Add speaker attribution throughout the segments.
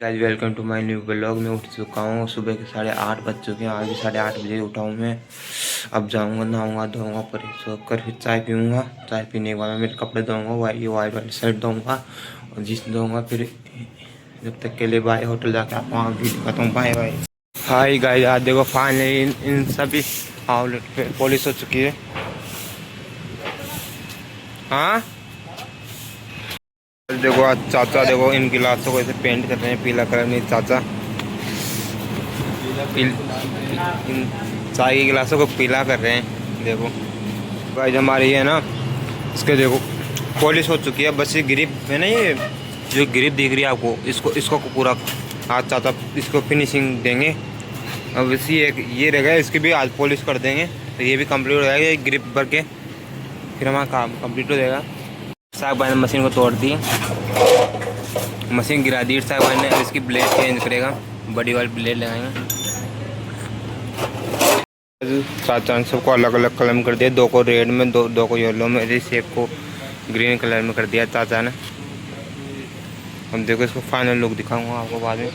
Speaker 1: Guys welcome to my new blog. में उठ चुका हूँ, सुबह के 8:30 बज चुके हैं। आज भी 8:30 बजे उठा हूँ मैं। अब जाऊँगा, नहाऊँगा, धोऊँगा, फ्रेश होकर फिर चाय पीऊँगा। चाय पीने के बाद मैं मेरे कपड़े धोऊँगा, ये वाइट वाली शर्ट धोऊँगा और जींस धोऊँगा। फिर जब तक के लिए बाय, होटल जाकर आप वहाँ भी दिखाता हूँ। Bye bye. हाय गाइस, आज देखो फाइनली इन सभी आउटलेट पे पुलिस हो चुकी है। हाँ देखो, आज चाचा देखो इन गिलासों को ऐसे पेंट कर रहे हैं पीला कलर में। चाचा इन चाय के गिलासों को पीला कर रहे हैं। देखो भाई हमारी है ना, इसके देखो पॉलिश हो चुकी है। बस ये ग्रिप है ना, ये जो ग्रिप दिख रही है आपको, इसको पूरा आज चाचा इसको फिनिशिंग देंगे। अब इसी एक ये रहेगा, इसकी भी आज पॉलिश कर देंगे तो ये भी कंप्लीट हो जाएगा। ये ग्रिप भर के फिर हमारा काम कंप्लीट हो जाएगा। साहब भाई ने मशीन को तोड़ दी, मशीन गिरा दी साहब भाई ने। इसकी ब्लेड चेंज करेगा, बड़ी वाली ब्लेड लगाएंगे। चाचा ने सबको अलग अलग कलर में कर दिया, दो को रेड में, दो को येलो में, इस एक को ग्रीन कलर में कर दिया चाचा ने। हम देखो इसको फाइनल लुक दिखाऊंगा आपको बाद में।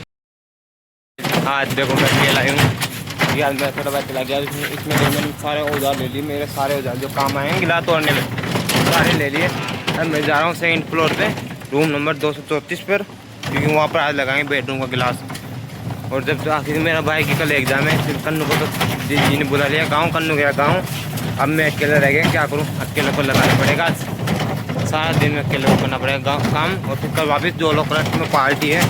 Speaker 1: आज देखो मैं अकेला हूँ यार, मैं थोड़ा बहुत चला गया। इसमें मैंने सारे औजार ले लिए, मेरे सारे औजार जो काम आए हैं गिलास तोड़ने में सारे ले लिए। अब मैं जा रहा हूँ सेकंड फ्लोर पे, रूम नंबर 234 पर, क्योंकि वहाँ पर आज लगाएंगे बेडरूम का गिलास। और जब आखिर मेरा भाई की कल एग्जाम है, फिर कन्नू को तो जी ने बुला लिया गाँव, कन्नू गया गाँव। अब मैं अकेले रह गया, क्या करूँ, अकेले को लगाना पड़ेगा। आज सारा दिन में अकेले को करना पड़ेगा गाँव काम। और फिर कल वापस जो लोग में पार्टी है,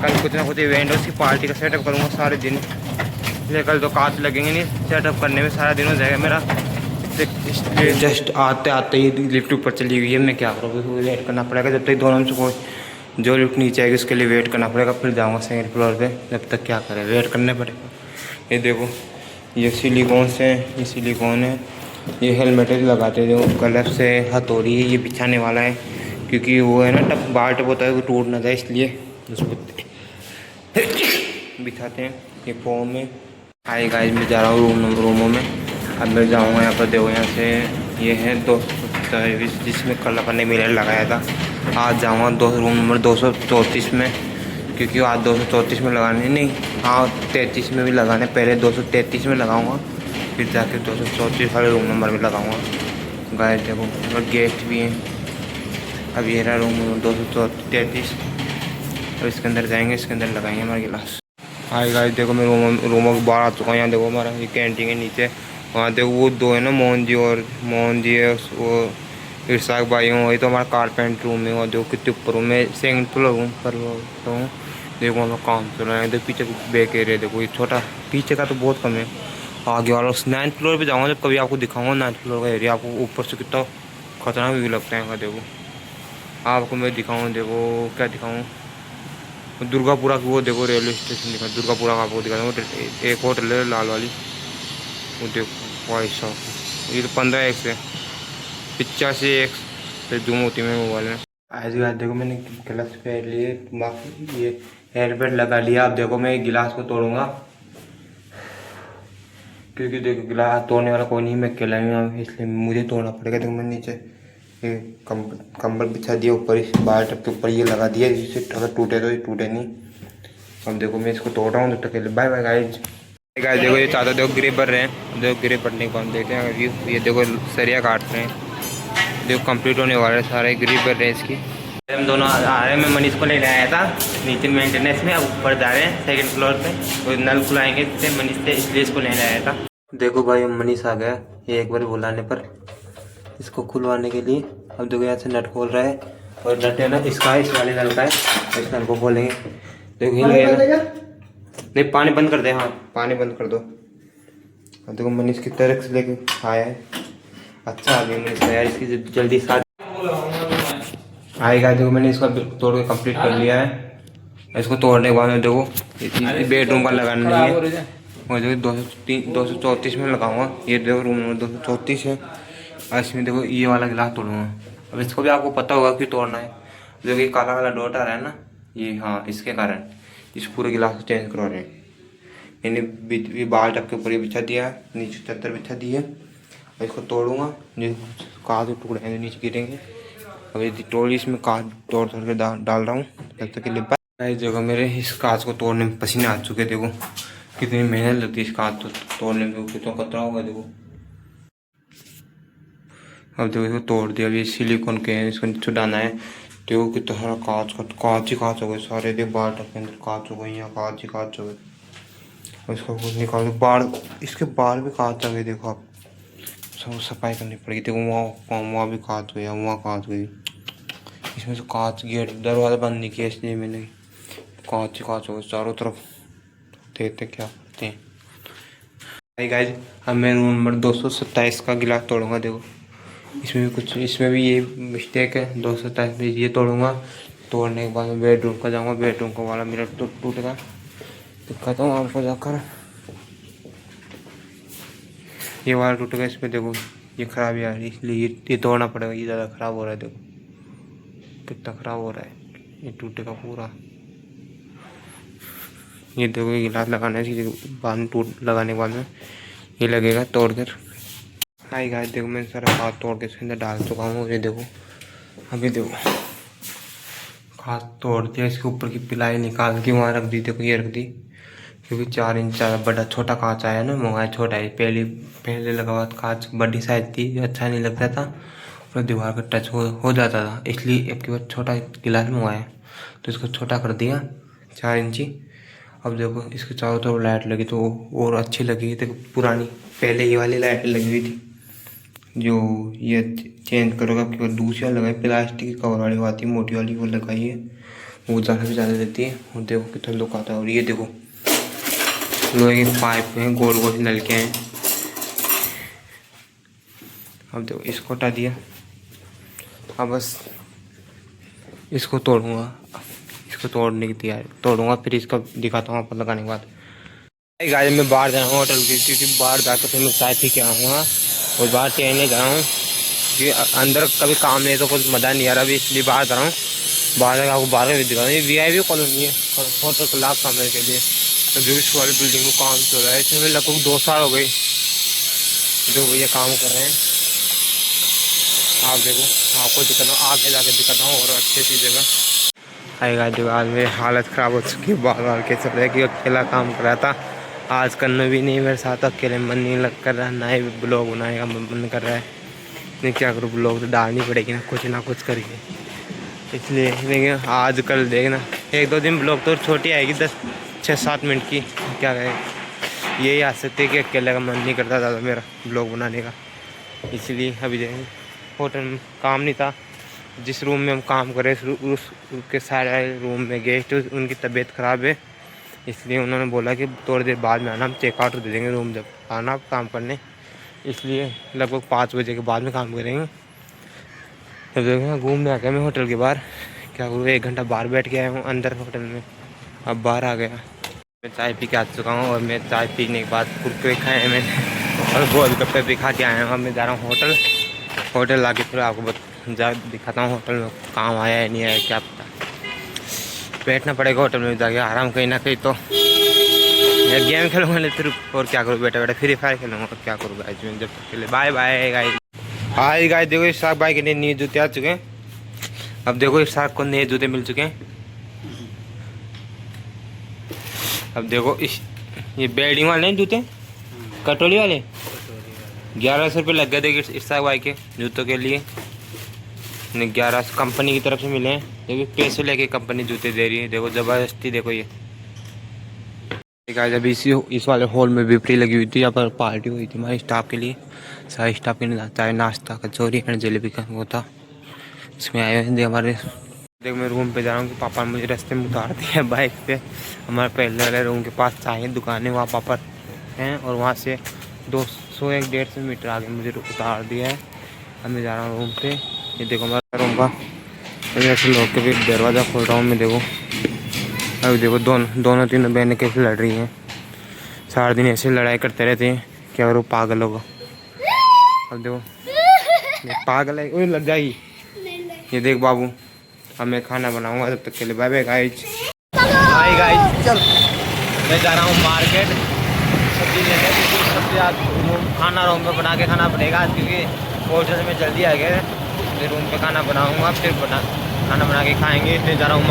Speaker 1: कल कुछ ना कुछ इवेंट है, उसकी पार्टी का सेटअप करूँगा सारे दिन। इसलिए कल तो कांच लगेंगे नहीं, सेटअप करने में सारा दिन हो जाएगा मेरा। इसलिए जस्ट आते आते ही लिफ्ट ऊपर चली गई है। मैं क्या करूँ, वेट करना पड़ेगा जब तक दोनों में से कोई जो लिफ्ट नीचे आएगी उसके लिए वेट करना पड़ेगा। फिर जाऊँगा सेकंड फ्लोर पे, जब तक क्या करें, वेट करने पड़ेगा। ये देखो ये सिलिकॉन से, ये सिलिकॉन है, ये हेलमेट लगाते जो कलर से हथौड़ी है, ये बिछाने वाला है क्योंकि वो है ना टप बार टप होता है, वो टूट ना जाए, इसलिए उसको बिछाते हैं। ये फॉर्म में हाई गाइस, मैं जा रहा हूँ रूमों में। अब मैं जाऊँगा यहाँ पर, देखो यहाँ से ये है 223 जिसमें कल अपन ने मिरर लगाया था। आज जाऊँगा रूम नंबर 234 में, क्योंकि आज 234 में लगाने नहीं, हाँ 33 में भी लगाने। पहले 233 में लगाऊँगा, फिर जाके 234 वाले रूम नंबर में लगाऊँगा। गाइस देखो गेस्ट भी हैं। अब ये रहा रूम नंबर 233, अब इसके अंदर जाएंगे, इसके अंदर लगाएंगे हमारा गिलास। हाय गाइस देखो मैं रूमों के बाहर आ चुका हूँ। यहाँ देखो हमारा ये कैंटीन है नीचे, वहाँ देखो वो दो है ना, मोहन जी है, वो इरशाक भाई हूँ, वही तो हमारा कारपेंट रूम है। और देखो कितने ऊपर हूँ मैं, सेकंड फ्लोर हूँ पर हूँ। देखो हमारा काम चल रहा है, देखो पीछे बैक एरिया देखो, ये छोटा पीछे का तो बहुत कम है। आगे वाला 9th फ्लोर पर जाऊँगा, जब कभी आपको दिखाऊँगा 9th फ्लोर का एरिया, आपको ऊपर से कितना खतरनाक व्यू लगता है। देखो आपको मैं दिखाऊँ, देखो क्या दिखाऊँ, दुर्गापुरा की वो देखो रेलवे स्टेशन दिखा, दुर्गापुरा का आपको दिखाता हूँ। एक होटल है लाल वाली, वो देखो भाई साहब, ये तो 15x है, 85x पे जूम होती है मोबाइल में। आज बात देखो मैंने गिलास पहन लिए, ये हेलमेट लगा लिया। अब देखो मैं गिलास को तोड़ूंगा, क्योंकि देखो गिलास तोड़ने वाला कोई नहीं, मैं अकेला ही हूँ, इसलिए मुझे तोड़ना पड़ेगा। देखो मैं नीचे कंबल बिछा दिया, ऊपर इस बार टप के ऊपर ये लगा दिया, जिससे अगर टूटे तो ये टूटे नहीं। अब देखो मैं इसको तोड़ रहा हूँ, तब तक के लिए बाय बाय गाइज। गाइज देखो ये चाचा देखो ग्रिप भर रहे हैं, देखो ग्रिप भरने के बाद देखते हैं व्यू। ये देखो सरिया काट रहे हैं, देखो कंप्लीट होने वाला है, सारे ग्रिप भर रहे हैं इसकी। हम दोनों आ रहे हैं, मैं मनीष को लेने आया था नीचे मेंटेनेंस में, अब ऊपर जा रहे हैं सेकंड फ्लोर पे, तो नल खुलाएंगे इससे मनीष से, इसलिए इसको लेने आया था। देखो भाई मनीष आ गया, ये एक बार बुलाने पर इसको खुलवाने के लिए। अब देखो यहाँ से नट खोल रहा है, और नट है ना इसका, इस वाले नल का है, इस नल को खोलेंगे। देखो हिल गया, नहीं पानी बंद कर दे, हाँ पानी बंद कर दो। अब देखो मनीष की तरफ से लेके आया है, अच्छा आ गया मनीष यार, इसकी जल्दी साथ आएगा। देखो मैंने इसका तोड़ के कंप्लीट कर लिया है। इसको तोड़ने के बाद में देखो बेडरूम का लगाना नहीं है, और देखो 234 में लगाऊंगा। ये देखो रूम नंबर 234 है, और इसमें देखो ये वाला गिलास तोड़ूंगा। अब इसको भी आपको पता होगा कि तोड़ना है, जो कि काला काला डॉट आ रहा है ना, ये हाँ इसके कारण इस पूरे गिलास को चेंज करवा रहे हैं। मैंने बाल टप के ऊपर ये बिछा दिया, नीचे चद्दर बिछा दी है। और इसको तोड़ूंगा, जो कांच के टुकड़े हैं जो नीचे गिरेंगे। अब ये तोड़ इसमें कांच तोड़ के डाल रहा हूँ, तब तक के लिए। गाइस देखो मेरे इस कांच को तोड़ने में पसीने आ चुके। देखो कितनी मेहनत लगती है इस कांच को तोड़ने में, कितना खतरा होगा। देखो अब देखो इसको तोड़ दिया। अभी सिलिकॉन के हैं, इसको छुड़ाना है। देखो कितना सारा कांच ही कांच हो गए सारे। देखो बाहर तक के अंदर कांच हो गए, यहाँ कांच ही कांच हो गए। और इसको कुछ निकाल बाहर, इसके बाहर भी कांच आ गए। देखो आप सब सफाई करनी पड़ेगी। देखो वहाँ भी कांच गया, वहाँ कांच गई। इसमें से कांच गेट दरवाज़ा बंद नहीं किया इसलिए मैंने, कांच ही कांच हो गए चारों तरफ। देखते क्या करते हैं। हाय गाइस, अब मैं रूम नंबर 227 का गिलास तोड़ूंगा। देखो इसमें भी कुछ, इसमें भी ये मिस्टेक है। 227 में ये तोड़ूंगा। तोड़ने के बाद मैं बेडरूम का जाऊंगा। बेडरूम का वाला मिरर टूटेगा, दिखाता हूँ आपको जाकर। ये वाला टूटेगा। इसमें देखो ये खराबी आ रही है, इसलिए ये तोड़ना पड़ेगा। ये ज़्यादा ख़राब हो रहा है। देखो कितना ख़राब हो रहा है, ये टूटेगा पूरा। ये देखो ये गिलास लगाने से बाद में टूट, लगाने के बाद में ये लगेगा तोड़ कर। हाय गाइस देखो मैं सारा हाथ तोड़ के इसके अंदर डाल चुका हूँ। ये देखो अभी देखो खास तोड़ दिया। इसके ऊपर की पिलाई निकाल के वहाँ रख दी। देखो ये रख दी, क्योंकि 4 इंच बड़ा छोटा कांच आया ना, मंगाया छोटा है। पहले लगा हुआ कांच बड़ी साइज थी, जो अच्छा नहीं लगता था और दीवार का टच हो जाता था, इसलिए अब की बार छोटा गिलास मंगाया। तो इसको छोटा कर दिया 4 इंची। अब देखो इसके चारों तरफ लाइट लगी तो और अच्छी लगी। देखो पुरानी पहले ये वाली लाइट लगी हुई थी, जो ये चेंज करोगे आपकी बार दूसरी लगाई प्लास्टिक की कवर वाली आती है मोटी वाली, वो लगाई है। वो ज़्यादा भी ज़्यादा देती है। और देखो कितना लुक आता है। और ये देखो लोहे के पाइप हैं, गोल गोल नलके हैं। अब देखो इसको हटा दिया। अब बस इसको तोड़ूंगा, इसको तोड़ने की तैयारी तोड़ूंगा, फिर इसका दिखाता हूँ आपको लगाने के बाद। गाड़ी में बाहर जा रहा हूँ होटल की, क्योंकि बाहर जाकर फिर मैं चाय पी के आऊँगा और बाहर टहलने जा रहा हूँ। क्योंकि अंदर कभी काम नहीं तो कुछ मज़ा नहीं आ रहा, अभी इसलिए बाहर जा रहा हूँ। बाहर जाकर आपको बाहर भी दिखा रहा हूँ। ये VIP कॉलोनी है, होटल का लाभ सामने के लिए। तो जो इस वाली बिल्डिंग में काम चल रहा है, इसमें लगभग 2 साल हो गए जो भैया काम कर रहे हैं। आप देखो आपको दिखाता हूँ, आगे जाके दिखाता हूँ और अच्छी सी जगह आएगा। जो आज मेरी हालत ख़राब हो चुकी है, बार बार के चल रहा है कि अकेला काम कर रहा था। आज करना भी नहीं मेरे साथ, अकेले मन नहीं लग कर रहा, ना ही ब्लॉग बनाने का मन कर रहा है। नहीं क्या करूँ, ब्लॉग तो डालनी पड़ेगी ना कुछ करके, इसलिए। लेकिन आज कल देखना 1-2 दिन ब्लॉग तो छोटी आएगी, 6-7 मिनट की। क्या कहें, यही आ सकते हैं कि अकेले का मन नहीं करता ज़्यादा मेरा ब्लॉग बनाने का, इसलिए। अभी देखें होटल में काम नहीं था, जिस रूम में हम काम करें उसके सारे रूम में गेस्ट उनकी तबीयत ख़राब है, इसलिए उन्होंने बोला कि थोड़ी देर बाद में आना, हम चेकआउट दे देंगे रूम जब आना आप काम करने। इसलिए लगभग 5 बजे के बाद में काम करेंगे। तब देखो घूमने आ गया मैं होटल के बाहर। क्या करूँ, 1 घंटा बाहर बैठ के आया हूँ अंदर होटल में, अब बाहर आ गया। मैं चाय पी के आ चुका हूँ और मैं चाय पीने के बाद कुरकुरे खाए हैं मैंने और गोलगप्पे भी खा के आया हूँ। अब मैं जा रहा हूँ होटल ला के फिर आपको दिखाता हूँ होटल में काम आया है नहीं आया, क्या पता। बैठना पड़ेगा होटल में जाके आराम कहीं ना कहीं। तो मैं गेम खेलूँगा नहीं फिर, और क्या करूँ, बैठा फ्री फायर खेलूँगा, और क्या करूँ गाइस जब तक के लिए। Bye bye guys. Hi guys देखो इरशाद भाई के लिए नए जूते आ चुके हैं। अब देखो इरशाद को नए जूते मिल चुके हैं। अब देखो ये बेल्डिंग वाले हैं जूते, कटोरी वाले। 1100 रुपये लग गए थे इरशाद भाई के जूतों के लिए। 1100 कंपनी की तरफ से मिले हैं। देखो पैसे लेके कंपनी जूते दे रही है, देखो ज़बरदस्ती। देखो ये गाइस अभी इस वाले हॉल में भी फ्री लगी हुई थी। यहाँ पर पार्टी हुई थी हमारे स्टाफ के लिए, सारे स्टाफ के लिए चाय नाश्ता कचौरी एंड जलेबी का वो था, इसमें आए हुए थे हमारे। देखो मैं रूम पे जा रहा हूँ कि पापा ने मुझे रास्ते में उतार दिया बाइक पे। हमारे पहले वाले रूम के पास चाय दुकान है, वहाँ पापा हैं और वहाँ से 200-150 मीटर आगे मुझे उतार दिया है। अब मैं जा रहा हूँ रूम पे। ये देखो हमारा रूम का ऐसे लोग के भी दरवाज़ा खोल रहा हूँ मैं। देखो अभी देखो दोनों तीनों बहनें कैसे लड़ रही हैं। सारा दिन ऐसे लड़ाई करते रहते हैं, क्या करो पागल होगा। अब देखो पागल है, ओए लग जाएगी। ये देख बाबू, अब मैं खाना बनाऊंगा, तब तक के लिए bye bye guys. Hi guys चल मैं जा रहा हूँ मार्केट सब्जी लेने, क्योंकि सब्जी आज खाना रूम में बना के खाना पड़ेगा आज, क्योंकि होटल में जल्दी आ गए। फिर रूम पे खाना बनाऊंगा, फिर खाना बना के खाएंगे। इसलिए जा रहा हूँ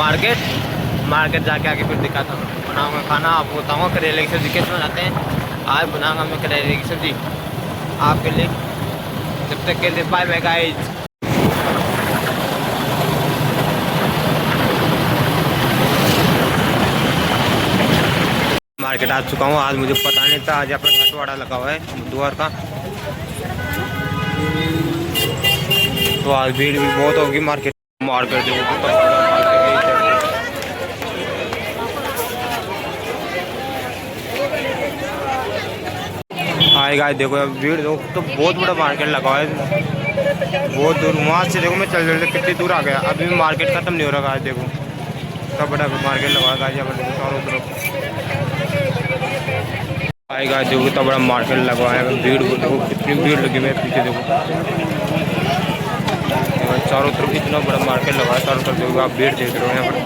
Speaker 1: मार्केट जाके आके फिर दिखाता हूँ, बनाऊँगा खाना, आपको बताऊँगा करेले की सब्ज़ी कैसे बनाते हैं। आज बनाऊँगा मैं करेले की सब्ज़ी आपके लिए। जब तक के लिए बाय बाय गाइस। मार्केट आ चुका हूँ। आज मुझे पता नहीं था, आज यहाँ पर हटवाड़ा लगा हुआ है बुधवार का, तो आज भीड़ भी बहुत होगी मार्केट जो हाय गाइस देखो अब भीड़ देखो, तो बहुत बड़ा मार्केट लगा हुआ है, बहुत दूर। वहाँ से देखो मैं चल चलते कितनी दूर आ गया, अभी भी मार्केट खत्म नहीं हो रहा गाइस। देखो इतना बड़ा मार्केट लगा हुआ है यहाँ पर चारों तरफ। हाय गाइस देखो इतना बड़ा मार्केट लगा हुआ है, भीड़ देखो कितनी भीड़ लगी हुई है पीछे। देखो चारों तरफ इतना बड़ा मार्केट लगा है, चारों तरफ देखो आप भीड़ देख रहे हो यहाँ पर।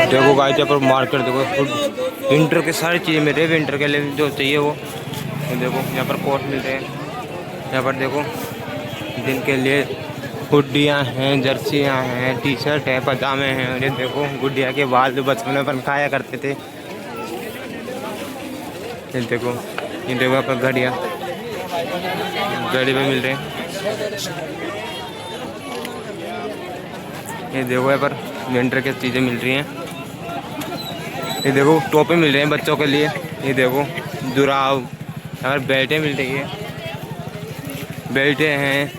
Speaker 1: देखो गाइस यहाँ पर मार्केट देखो, विंटर के सारी चीज़ें मिल रही है, विंटर के लिए जो चाहिए वो। तो देखो यहाँ पर कोट मिलते हैं, यहाँ पर देखो दिन के लिए हुडियाँ हैं, जर्सियाँ हैं, टी शर्ट है, पजामे हैं। और ये देखो गुडिया के बाल जो बचपन में अपन खाया करते थे। ये देखो यहाँ पर घड़ियाँ घड़ी में मिल रहे हैं। ये देखो यहाँ पर विंटर की चीज़ें मिल रही हैं। ये देखो टोपे मिल रहे हैं बच्चों के लिए। ये देखो जुराब, यहाँ पर बेल्टें मिल रही है, बेल्टें हैं।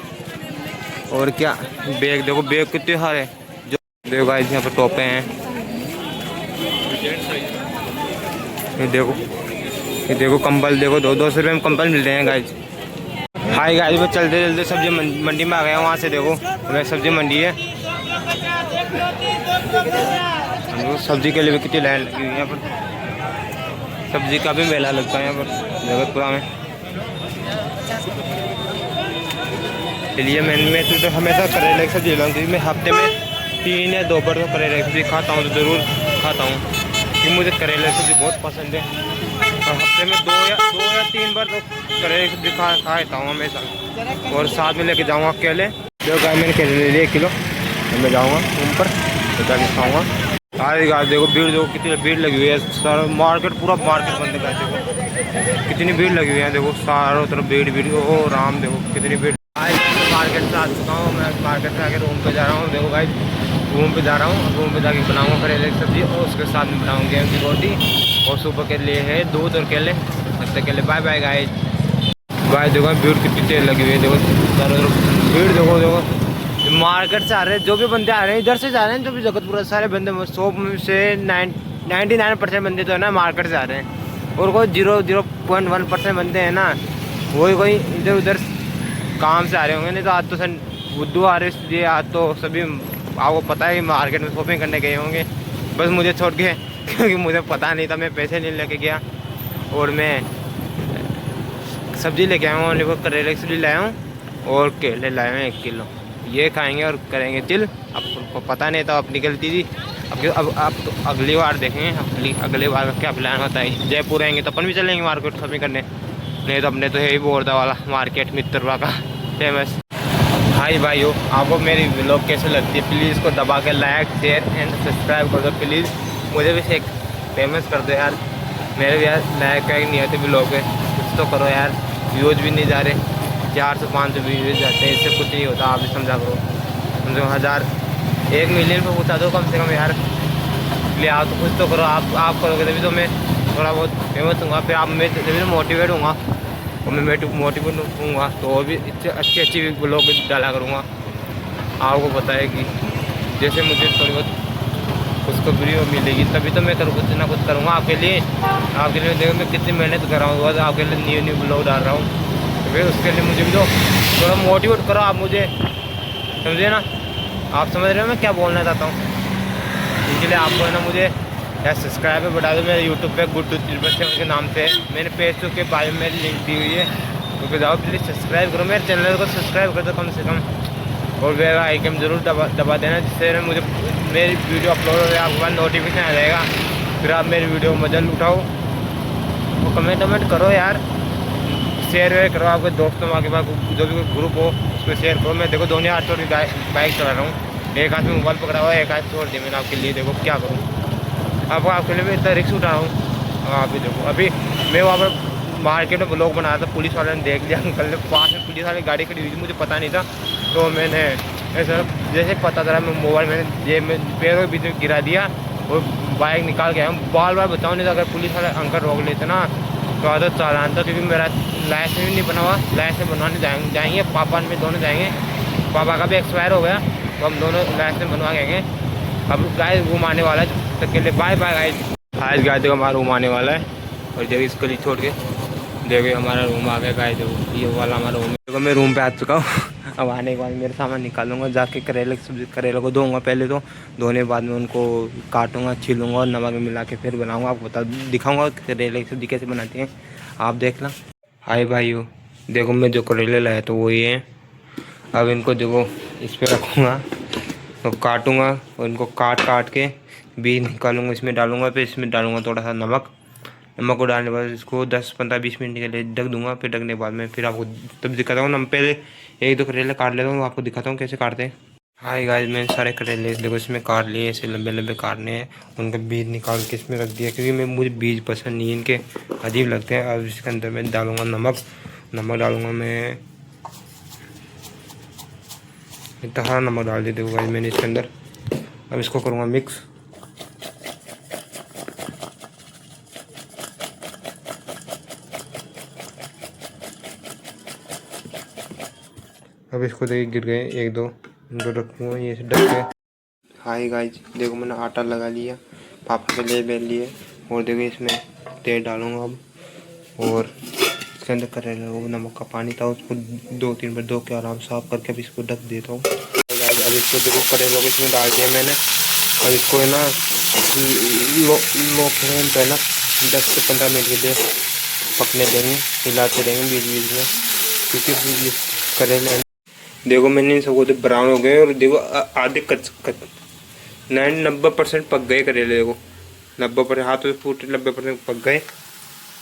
Speaker 1: और क्या बैग देखो, बैग कितने सारे जो देखो गाइस यहाँ पर टोपे हैं। ये देखो कंबल देखो, 200 रुपये में कंबल मिल रहे हैं गाइस। हाय गाइस मैं चलते चलते सब्जी मंडी में आ गया हूँ। वहाँ से देखो वह सब्जी मंडी है, सब्जी के लिए भी कितनी लाइन लगी हुई है यहाँ पर। सब्जी का भी मेला लगता है यहाँ पर जगतपुरा में। इसलिए मैं तो हमेशा करेले की सब्जी लाऊँ, मैं हफ्ते में 3 या 2 बार तो करेले की सब्जी खाता हूँ, तो ज़रूर खाता हूँ क्योंकि मुझे करेले की सब्जी बहुत पसंद है। और हफ्ते में 2 या 3 बार तो करेले की सब्जी खाता हूँ हमेशा। और साथ में लेके जाऊँगा केले। जो गाय मैंने केले ले लिए 1 किलो, तो मैं जाऊँगा ऊपर तो जाके खाऊँगा। आज गाय देखो भीड़ देखो कितनी भीड़ लगी हुई है, सारा मार्केट पूरा मार्केट बंद है। देखो कितनी भीड़ लगी हुई है, देखो चारों तरफ भीड़ भीड़। ओ राम देखो कितनी भीड़। आज मार्केट से आ चुका हूँ मैं, मार्केट से आके रूम पे जा रहा हूँ। देखो गाइस रूम पे जा रहा हूँ, रूम पे जाके बनाऊँगा करेले की सब्जी और उसके साथ में बनाऊँगा गेहूं की रोटी। और सुबह के लिए है दूध और केले। तब तक के लिए बाय बाय गाइस। गाइस देखो भीड़ कितनी तेज लगी हुई है, देखो चारों तरफ भीड़। देखो देखो मार्केट से आ रहे हैं, जो भी बंदे आ रहे हैं इधर से जा रहे हैं, जो भी जगतपुरा सारे बंदे 100 में से 99% बंदे तो है ना मार्केट से आ रहे हैं। और कोई 0.1% बंदे हैं ना, वही कोई इधर उधर काम से आ रहे होंगे। नहीं तो आज तो बुधवार है इसलिए आज तो सभी आपको पता है मार्केट में शॉपिंग करने गए होंगे, बस मुझे छोड़ के क्योंकि मुझे पता नहीं था, मैं पैसे नहीं लेके गया। और मैं सब्जी लेके आया हूँ, देखो करेले की सब्जी लाया हूँ और केले लाए हैं 1 किलो। ये खाएंगे और करेंगे चिल। आपको पता नहीं था, अपनी गलती थी। अब तो अगली बार देखेंगे अगली बार का क्या प्लान होता है। जयपुर आएंगे तो अपन भी चलेंगे मार्केट शॉपिंग करने, नहीं तो अपने तो है ही बोरदा वाला मार्केट मित्रवा का फेमस। हाय भाइयों, आपको मेरी व्लॉग कैसे लगती है प्लीज़ इसको दबा के लाइक शेयर एंड सब्सक्राइब कर दो प्लीज़। मुझे भी एक फेमस कर दो यार, मेरे भी यार लाइक नहीं आते व्लॉग पे, कुछ तो करो यार। व्यूज़ भी नहीं जा रहे, 400 से 500 व्यूज़ जाते हैं, इससे कुछ नहीं होता। आप भी समझा करो, कम से कम 1 मिलियन पे पहुँचा दो कम से कम यार। इसलिए आप तो कुछ तो करो, आप करोगे तभी तो मैं थोड़ा बहुत फेमस हूँगा, फिर आप मैं तभी तो मोटिवेट हूँगा और मैं मोटिवेट हूँगा तो और भी अच्छी ब्लॉग डाला करूँगा। आपको पता है कि जैसे मुझे थोड़ी बहुत खुशखबरी मिलेगी तभी तो मैं कुछ ना कुछ करूँगा आपके लिए। देखो मैं कितनी मेहनत कर रहा हूँ, आपके लिए न्यू ब्लॉग डाल रहा हूँ, तो फिर उसके लिए मुझे भी तो थोड़ा मोटिवेट करो आप मुझे, समझे ना। आप समझ रहे हो मैं क्या बोलना चाहता हूँ। इसके लिए आपको है ना मुझे या सब्सक्राइबर बढ़ा दो मेरे यूट्यूब पे गुड्डू 7 के नाम से। मैंने फेसबुक के बारे में मेरी लिंक दी हुई है, तो जाओ प्लीज़ सब्सक्राइब करो, मेरे चैनल को सब्सक्राइब कर दो कम से कम, और बेल आइकन जरूर दबा देना, जिससे मुझे मेरी वीडियो अपलोड हो जाए आपके पास नोटिफिकेशन आ जाएगा। फिर आप मेरी वीडियो को मजा उठाओ और कमेंट करो यार, शेयर वेयर करो आपके दोस्तों के पास, जो भी कोई ग्रुप हो उसमें शेयर करो। मैं देखो 2800 की बाइक चला रहा हूँ, एक हाथ में मोबाइल पकड़ा हुआ है, एक हाथ छोड़ दिया मैंने आपके लिए। देखो क्या करूँ, आपके लिए मैं इतना रिस्क उठा रहा हूँ। आप भी देखो, अभी मैं वहाँ पर मार्केट में ब्लॉग बना रहा था, पुलिस वाले ने देख लिया, अंकल ने पास में पुलिस वाली गाड़ी खड़ी हुई थी, मुझे पता नहीं था, तो मैंने ऐसा जैसे पता चला मैं मोबाइल मैंने जेब में पैरों के बीच में गिरा दिया और बाइक निकाल के आया हूँ। बार बार बताऊँ नहीं था, अगर पुलिस वाले अंकल रोक लेते ना तो आदत चालान था, क्योंकि मेरा लाइसेंस भी नहीं बना हुआ। लाइसेंस बनवाने जाएंगे पापा में दोनों जाएंगे, पापा का भी एक्सपायर हो गया तो हम दोनों लाइसेंस बनवा के अब गाय रूम आने वाला है, तक के लिए बाय बाय गाइस। आज गाय देखो हमारा रूम आने वाला है, और देखो इस गली छोड़ के देखो हमारा रूम आ गया गाय, देखो ये वाला हमारा रूम है। देखो मैं रूम पे आ चुका हूँ। अब आने के बाद मेरे सामान निकालूंगा, जाके करेले की सब्जी, करेले को धोऊंगा पहले, तो धोने के बाद में उनको काटूंगा, छीलूंगा और नमक में मिला के फिर बनाऊंगा, आपको दिखाऊंगा करेले की सब्जी कैसे बनाती हैं, आप देखना। हाय भाइयों, देखो मैं जो करेले लाया तो वही है। अब इनको देखो इस पर रखूँगा तो काटूँगा, और इनको काट के बीज निकालूंगा, इसमें डालूंगा, फिर इसमें डालूंगा थोड़ा सा नमक को डालने के बाद इसको 10-15-20 मिनट के लिए ढक दूंगा। फिर ढकने के बाद में फिर आपको तब दिखाता हूँ ना, पहले एक दो करेले काट लेता हूँ, आपको दिखाता हूँ कैसे काटते हैं। हाय गाइस, मैंने सारे करेले देखो इसमें काट लिए, ऐसे लंबे लंबे काटने हैं, उनका बीज निकाल के इसमें रख दिया, क्योंकि मुझे बीज पसंद नहीं है इनके, अजीब लगते हैं। अब इसके अंदर मैं डालूँगा नमक डालूँगा मैं, इतना नमक डाल दिया देखो गाइस मैंने इसके अंदर। अब इसको करूँगा मिक्स, अब इसको देखिए गिर गए एक दो, इनको रखूँगा ये से ढक के। हाय गाइस, देखो मैंने आटा लगा लिया, पापा के लिए बेल लिए, और देखो इसमें तेल डालूँगा अब, और इसके अंदर करेला वो नमक का पानी था उसको 2-3 बार धो के आराम साफ करके अब इसको ढक देता हूँ। अब इसको देखो करेलों को इसमें डाल दिया मैंने, और इसको है ना लो फ्लेम पे ना 10 से 15 मिनट के लिए पकने देंगे, हिलाते रहेंगे बीच बीच में, क्योंकि करेले देखो मैंने इन सबको तो ब्राउन हो गए, और देखो आधे कच 90% पक गए करेले, देखो 90% हाथों से फूटे 90% पक गए।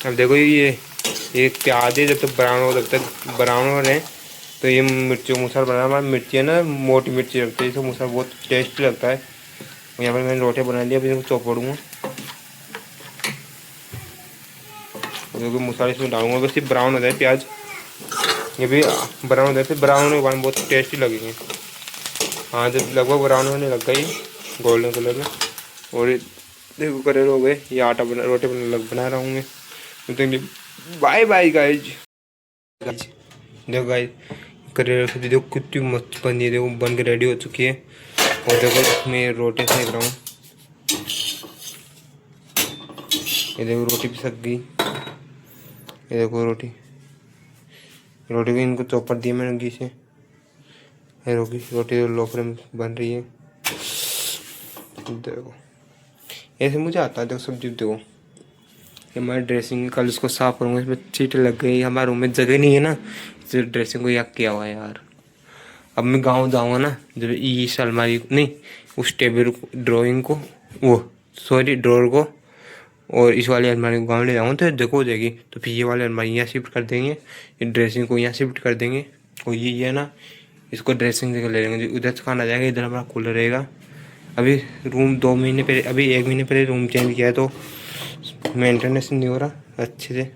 Speaker 1: अब देखो ये प्याज है, जब तक ब्राउन हो, जब तक ब्राउन हो रहे हैं तो ये मिर्ची मूसल बना, हमारी मिर्ची है ना मोटी मिर्ची लगती है, इसको मूसल बहुत टेस्टी लगता है। यहाँ पर मैंने रोटियाँ बना लिया, अभी इसको चौपड़ूँगा, देखो मूसल इसमें डालूंगा, बस ये ब्राउन हो जाए प्याज, ये भी ब्राउन हो जाए, फिर ब्राउन होने के बाद बहुत टेस्टी लगेंगे। हाँ जब लगभग ब्राउन होने लग गई गोल्डन कलर में, और देखो करेले हो गए, ये आटा रोटी बना रहा हूँ मैं, तो बाय बाय गाइज। देखो गाइज करेले सब्जी देखो कितनी मस्त बनी है, देखो बन के रेडी हो चुकी है, और देखो मैं रोटी सेक रहा हूँ, ये देखो रोटी भी सक गई, ये देखो रोटी भी इनको चौपड़ दिया मैंने घी से, रोटी लो फ्लेम बन रही है। देखो ऐसे मुझे आता है, देखो सब्जी देखो, ये हमारी ड्रेसिंग कल इसको साफ करूँगा, इसमें चीट लग गई, हमारे रूम में जगह नहीं है ना, इस ड्रेसिंग को यक किया हुआ है यार। अब मैं गाँव जाऊँगा ना, जब इस अलमारी नहीं उस टेबल ड्राइंग को ड्रॉर को और इस वाली अलमारी को गाँव ले जाऊँगा तो जगह हो जाएगी, तो फिर ये वाली अलमारी यहाँ शिफ्ट कर देंगे, ये ड्रेसिंग को यहाँ शिफ्ट कर देंगे, और ये है ना इसको ड्रेसिंग जगह ले लेंगे, उधर से खाना जाएगा, इधर हमारा कूलर रहेगा। अभी रूम 2 महीने पहले, अभी 1 महीने पहले रूम चेंज किया है, तो मेंटेनेंस नहीं हो रहा अच्छे से।